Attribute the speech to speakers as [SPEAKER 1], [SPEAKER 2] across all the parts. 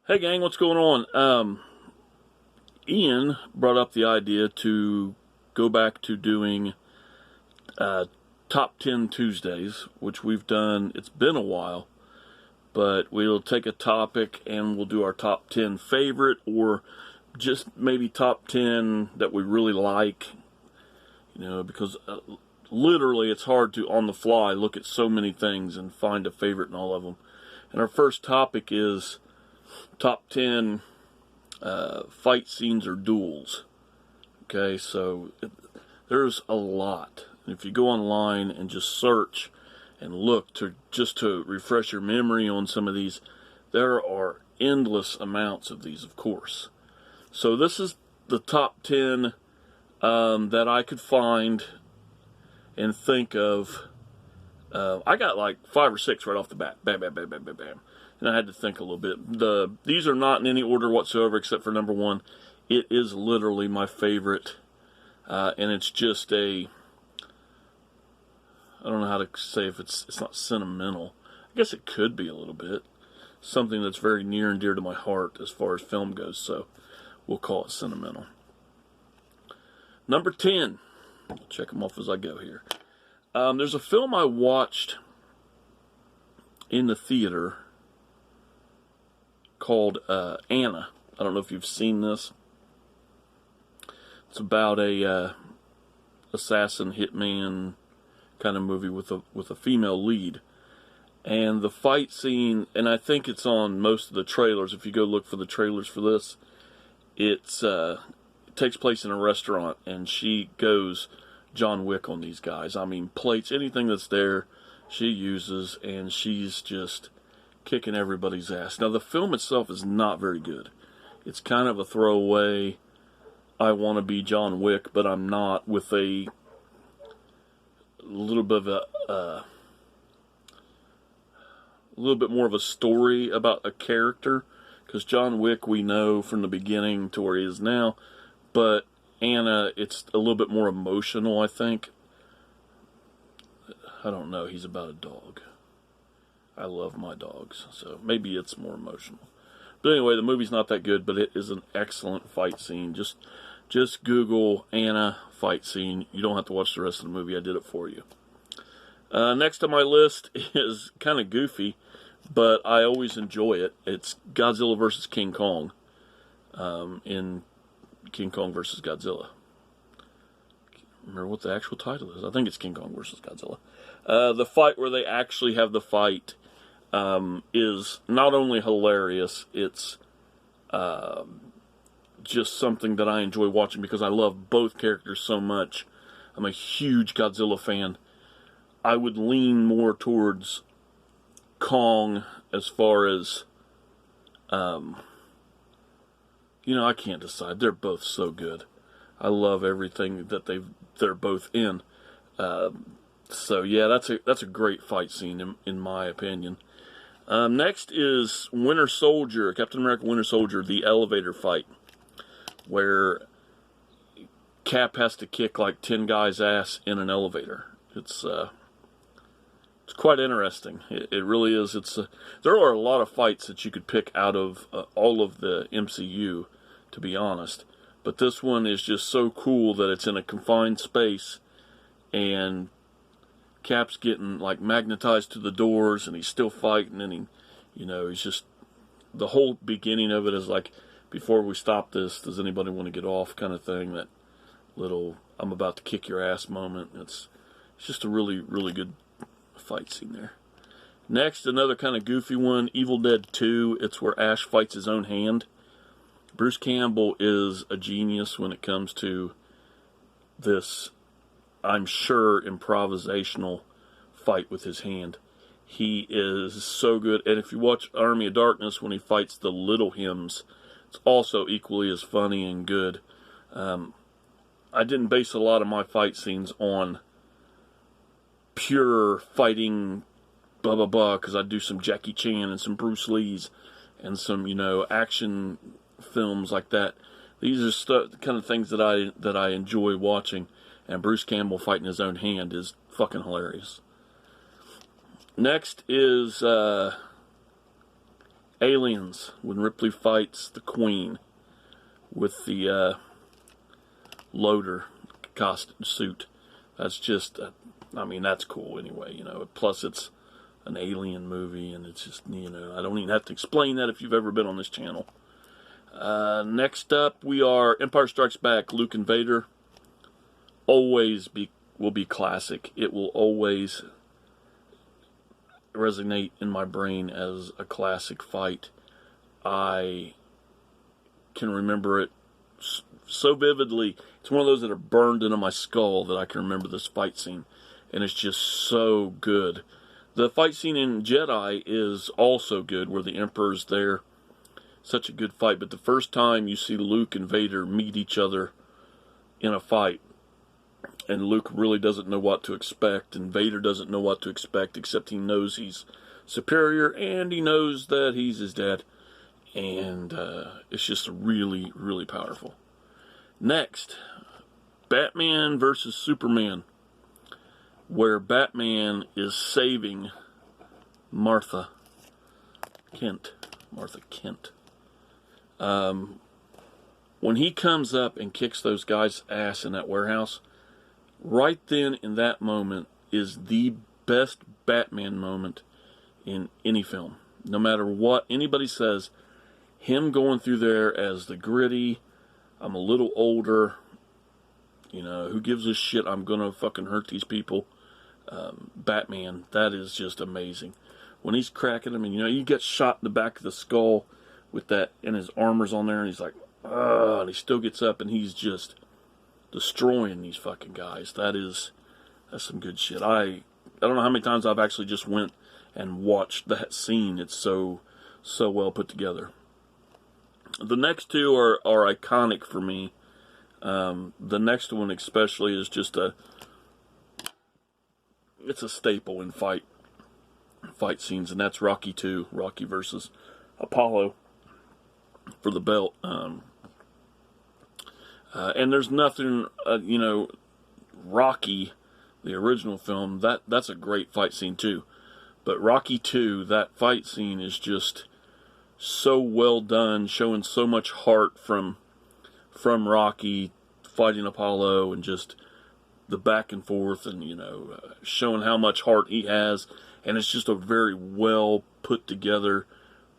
[SPEAKER 1] Hey gang, what's going on? Ian brought up the idea to go back to doing uh, top 10 Tuesdays, which we've done. It's been a while, but we'll take a topic and we'll do our top 10 favorite, or just maybe top 10 that we really like. Because literally it's hard to on the fly look at so many things and find a favorite in all of them. And our first topic is top 10 fight scenes or duels. Okay, so there's a lot. And if you go online and just search and look to refresh your memory on some of these, there are endless amounts of these, of course. So this is the top 10 that I could find and think of. I got like 5 or 6 right off the bat. Bam, bam, bam, bam, bam, bam. And I had to think a little bit. These are not in any order whatsoever except for number 1. It is literally my favorite, and it's just I don't know how to say if it's not sentimental. I guess it could be a little bit. Something that's very near and dear to my heart as far as film goes, so we'll call it sentimental. Number 10. I'll check them off as I go here. There's a film I watched in the theater called Anna. I don't know if you've seen this. It's about a assassin hitman kind of movie with a female lead, and the fight scene. And I think it's on most of the trailers. If you go look for the trailers for this, it takes place in a restaurant, and she goes John Wick on these guys. I mean, plates, anything that's there, she uses, and she's just kicking everybody's ass. Now, the film itself is not very good. It's kind of a throwaway, I want to be John Wick, but I'm not, with a little bit of a little bit more of a story about a character, because John Wick we know from the beginning to where he is now, but Anna, it's a little bit more emotional, I think. I don't know, he's about a dog. I love my dogs, so maybe it's more emotional. But anyway, the movie's not that good, but it is an excellent fight scene. Just Google Anna fight scene. You don't have to watch the rest of the movie. I did it for you. Next on my list is kind of goofy, but I always enjoy it. It's Godzilla vs. King Kong, in King Kong vs. Godzilla. Remember what the actual title is. I think it's King Kong vs. Godzilla. The fight where they actually have the fight is not only hilarious, it's just something that I enjoy watching because I love both characters so much. I'm a huge Godzilla fan. I would lean more towards Kong as far as, I can't decide. They're both so good. I love everything that they're both in. So yeah, that's a great fight scene in my opinion. Next is Winter Soldier, Captain America Winter Soldier, the elevator fight, where Cap has to kick like 10 guys' ass in an elevator. It's quite interesting. It really is. There are a lot of fights that you could pick out of all of the MCU, to be honest. But this one is just so cool that it's in a confined space, and Cap's getting like magnetized to the doors, and he's still fighting, and he's just, the whole beginning of it is like, before we stop this, does anybody want to get off kind of thing, that little I'm about to kick your ass moment. It's just a really, really good fight scene there. Next, another kind of goofy one, Evil Dead 2. It's where Ash fights his own hand. Bruce Campbell is a genius when it comes to this, I'm sure, improvisational fight with his hand. He is so good. And if you watch Army of Darkness, when he fights the little hymns, it's also equally as funny and good. I didn't base a lot of my fight scenes on pure fighting, blah, blah, blah, because I do some Jackie Chan and some Bruce Lee's and some, action films like that. These are kind of things that I enjoy watching, and Bruce Campbell fighting his own hand is fucking hilarious. Next is Aliens, when Ripley fights the Queen with the loader costume suit. That's just, I mean, that's cool anyway, you know. Plus, it's an alien movie, and it's just, you know, I don't even have to explain that if you've ever been on this channel. Next up, we are Empire Strikes Back, Luke and Vader. Will be classic. It will always resonate in my brain as a classic fight. I can remember it so vividly. It's one of those that are burned into my skull that I can remember this fight scene, and it's just so good. The fight scene in Jedi is also good, where the Emperor's there. Such a good fight, but the first time you see Luke and Vader meet each other in a fight, and Luke really doesn't know what to expect, and Vader doesn't know what to expect, except he knows he's superior, and he knows that he's his dad. And it's just really, really powerful. Next, Batman versus Superman, where Batman is saving Martha Kent. When he comes up and kicks those guys' ass in that warehouse, right then in that moment is the best Batman moment in any film. No matter what anybody says, him going through there as the gritty, I'm a little older, you know, who gives a shit, I'm gonna fucking hurt these people, Batman, that is just amazing. When he's cracking him, and you know, he gets shot in the back of the skull with that, and his armor's on there, and he's like, ugh, and he still gets up, and he's just destroying these fucking guys. That's some good shit. I don't know how many times I've actually just went and watched that scene. It's so well put together. The next two are iconic for me. The next one especially is just it's a staple in fight scenes, and that's Rocky 2, Rocky versus Apollo for the belt. And there's nothing, you know, Rocky, the original film, that's a great fight scene too. But Rocky 2, that fight scene is just so well done, showing so much heart from Rocky fighting Apollo, and just the back and forth, and, you know, showing how much heart he has. And it's just a very well put together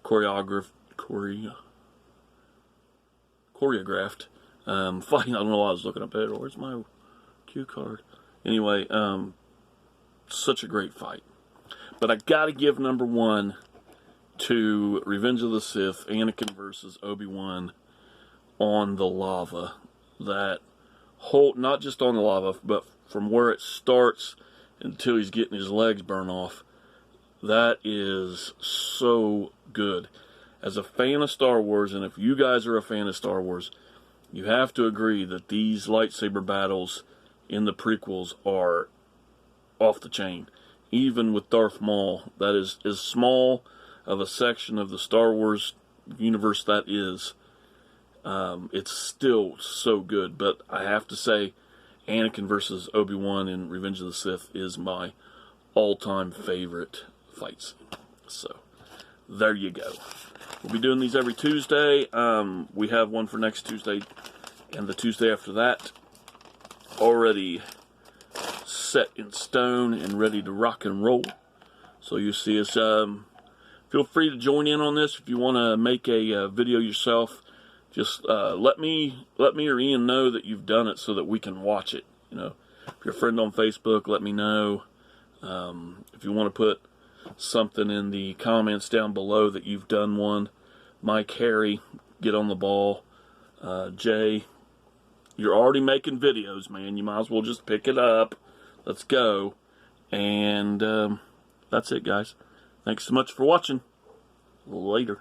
[SPEAKER 1] choreographed fighting. I don't know why I was looking up there. Where's my cue card? Anyway, such a great fight. But I gotta give number one to Revenge of the Sith, Anakin versus Obi-Wan on the lava. That whole, not just on the lava, but from where it starts until he's getting his legs burned off. That is so good. As a fan of Star Wars, and if you guys are a fan of Star Wars, you have to agree that these lightsaber battles in the prequels are off the chain. Even with Darth Maul, that is as small of a section of the Star Wars universe that is, it's still so good. But I have to say, Anakin versus Obi-Wan in Revenge of the Sith is my all-time favorite fight scene. So, there you go. We'll be doing these every Tuesday. We have one for next Tuesday, and the Tuesday after that already set in stone and ready to rock and roll. So you see us. Feel free to join in on this if you want to make a video yourself. Just let me or Ian know that you've done it so that we can watch it. You know, if you're a friend on Facebook, let me know. If you want to put something in the comments down below that you've done one. Mike, Harry, get on the ball. Jay, you're already making videos, man. You might as well just pick it up. Let's go. And that's it, guys. Thanks so much for watching. Later.